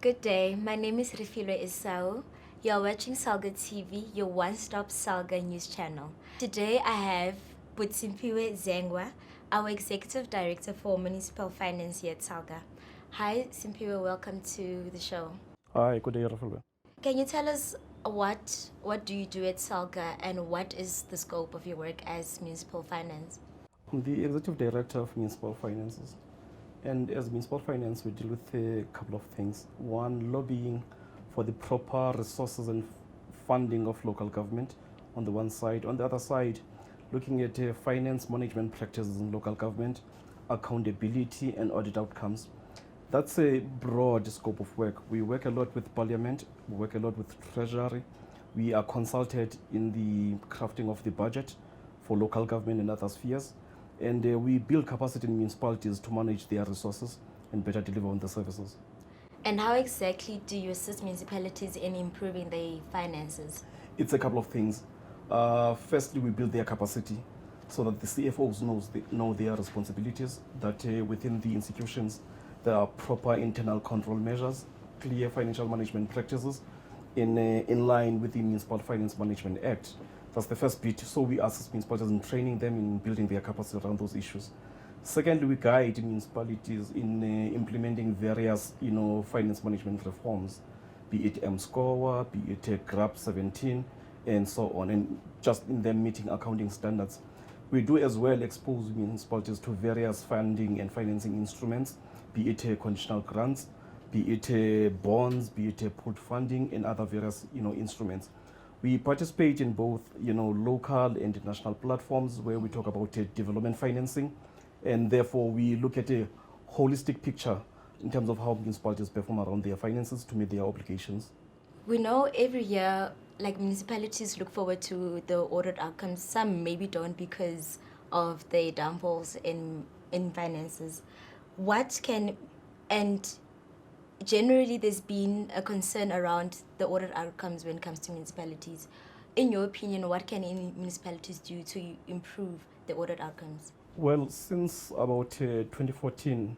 Good day, my name is Rifilwe Isau. You're watching SALGA TV, your one-stop SALGA news channel. Today I have Simphiwe Dzengwa, our Executive Director for Municipal Finance here at SALGA. Hi Simphiwe, welcome to the show. Hi, good day, Rafalwe. Can you tell us what do you do at SALGA and what is the scope of your work as Municipal Finance? I'm the Executive Director of Municipal Finances. And as Municipal Finance, we deal with a couple of things. One, lobbying for the proper resources and funding of local government on the one side. On the other side, looking at finance management practices in local government, accountability and audit outcomes. That's a broad scope of work. We work a lot with Parliament, we work a lot with Treasury. We are consulted in the crafting of the budget for local government and other spheres. And we build capacity in municipalities to manage their resources and better deliver on the services. And how exactly do you assist municipalities in improving their finances? It's a couple of things. Firstly, we build their capacity so that the CFOs know their responsibilities, that within the institutions there are proper internal control measures, clear financial management practices in line with the Municipal Finance Management Act. That's the first bit. So we assist municipalities in training them in building their capacity around those issues. Secondly, we guide municipalities in implementing various, finance management reforms, be it MSCORE, be it GRAP 17, and so on, and just in them meeting accounting standards. We do as well expose municipalities to various funding and financing instruments, be it conditional grants, be it bonds, be it pooled funding, and other various, instruments. We participate in both, local and international platforms where we talk about development financing, and therefore we look at a holistic picture in terms of how municipalities perform around their finances to meet their obligations. We know every year, municipalities look forward to the audit outcomes. Some maybe don't because of the downfalls in finances. Generally, there's been a concern around the audit outcomes when it comes to municipalities. In your opinion, what can any municipalities do to improve the audit outcomes? Well, since about 2014,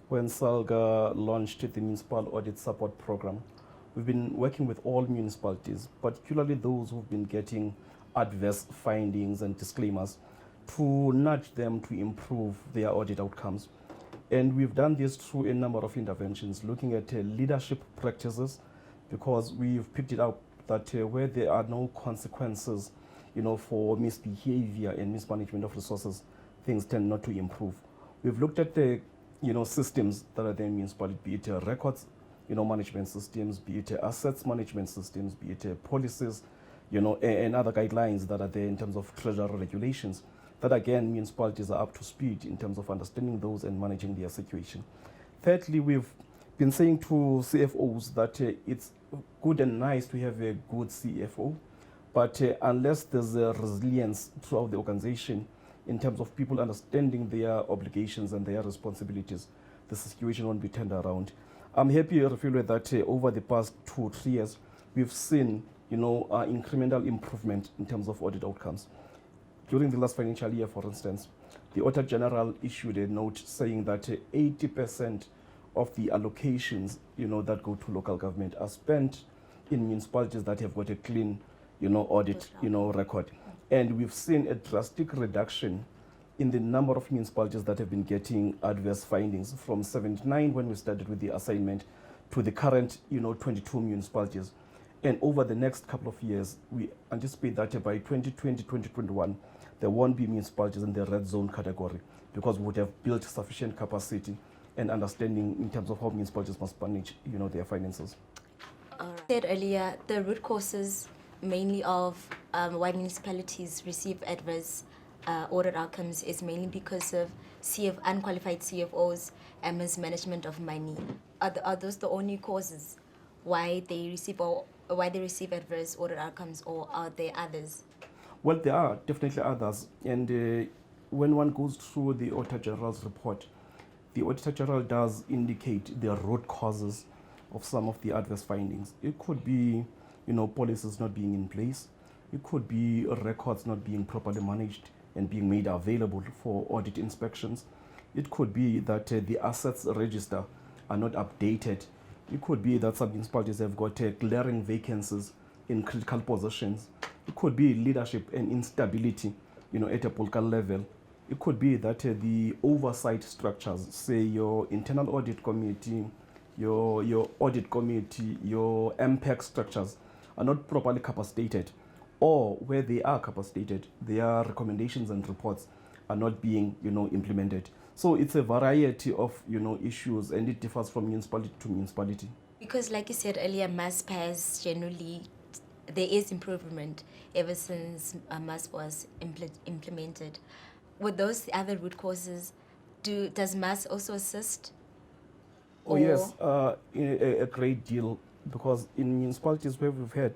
when SALGA launched the Municipal Audit Support Program, we've been working with all municipalities, particularly those who've been getting adverse findings and disclaimers, to nudge them to improve their audit outcomes. And we've done this through a number of interventions, looking at leadership practices, because we've picked it up that where there are no consequences, for misbehavior and mismanagement of resources, things tend not to improve. We've looked at the, systems that are there in municipality, be it records, management systems, be it assets management systems, be it policies, and other guidelines that are there in terms of treasury regulations, that again, municipalities are up to speed in terms of understanding those and managing their situation. Thirdly, we've been saying to CFOs that it's good and nice to have a good CFO, but unless there's a resilience throughout the organization in terms of people understanding their obligations and their responsibilities, the situation won't be turned around. I'm happy, Rafilwe, that over the past 2 or 3 years, we've seen, incremental improvement in terms of audit outcomes. During the last financial year, for instance, the Auditor General issued a note saying that 80% of the allocations, that go to local government are spent in municipalities that have got a clean, audit, record. And we've seen a drastic reduction in the number of municipalities that have been getting adverse findings from 79 when we started with the assignment to the current, 22 municipalities. And over the next couple of years, we anticipate that by 2020, 2021, there won't be municipalities in the red zone category because we would have built sufficient capacity and understanding in terms of how municipalities must manage, their finances. Said earlier, the root causes mainly of why municipalities receive adverse audit outcomes is mainly because of unqualified CFOs and mismanagement of money. Are those the only causes why they receive adverse audit outcomes, or are there others? Well, there are definitely others. And when one goes through the Auditor General's report, the Auditor General does indicate the root causes of some of the adverse findings. It could be, policies not being in place. It could be records not being properly managed and being made available for audit inspections. It could be that the assets register are not updated, It could be that some municipalities have got glaring vacancies in critical positions. It could be leadership and instability, at a political level. It could be that the oversight structures, say your internal audit committee, your audit committee, your MPEC structures, are not properly capacitated, or where they are capacitated, their recommendations and reports are not being, implemented. So it's a variety of, issues, and it differs from municipality to municipality. Because like you said earlier, MASP has generally, there is improvement ever since MASP was implemented. With those other root causes, does MASP also assist? Oh, yes, a great deal, because in municipalities where we've had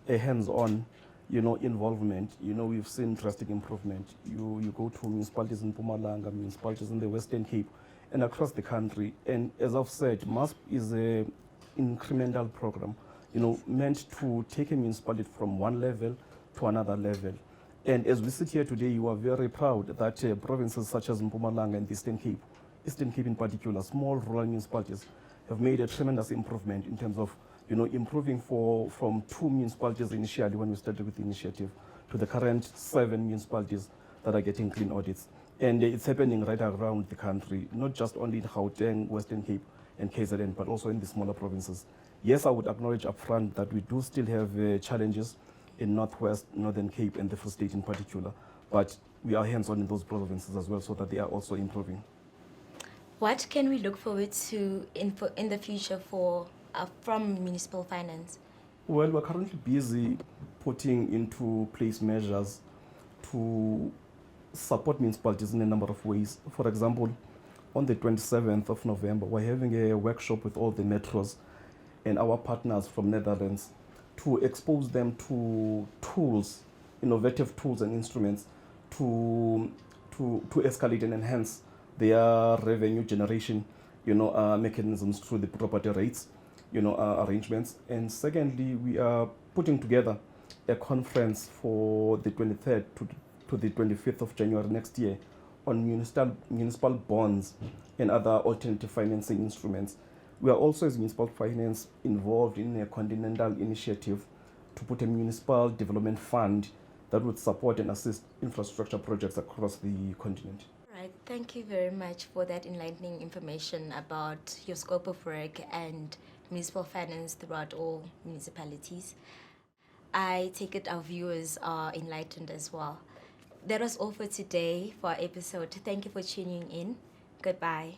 a hands-on, involvement, we've seen drastic improvement. You go to municipalities in Mpumalanga, municipalities in the Western Cape, and across the country. And as I've said, MASP is a incremental program, meant to take a municipality from one level to another level. And as we sit here today, you are very proud that provinces such as Mpumalanga and the Eastern Cape in particular, small rural municipalities, have made a tremendous improvement in terms of, improving from 2 municipalities initially when we started with the initiative to the current 7 municipalities that are getting clean audits. And it's happening right around the country, not just only in Gauteng, Western Cape, and KZN, but also in the smaller provinces. Yes, I would acknowledge upfront that we do still have challenges in Northwest, Northern Cape, and the Free State in particular, but we are hands-on in those provinces as well, so that they are also improving. What can we look forward to in the future from municipal finance? Well, we're currently busy putting into place measures to support municipalities in a number of ways. For example, on the 27th of November, we're having a workshop with all the metros and our partners from Netherlands to expose them to tools, innovative tools and instruments to escalate and enhance their revenue generation, mechanisms through the property rates, arrangements. And secondly, we are putting together a conference for the 23rd to the 25th of January next year on municipal bonds and other alternative financing instruments. We are also, as municipal finance, involved in a continental initiative to put a municipal development fund that would support and assist infrastructure projects across the continent. Right. Thank you very much for that enlightening information about your scope of work and municipal finance throughout all municipalities. I take it our viewers are enlightened as well. That was all for today for our episode. Thank you for tuning in. Goodbye.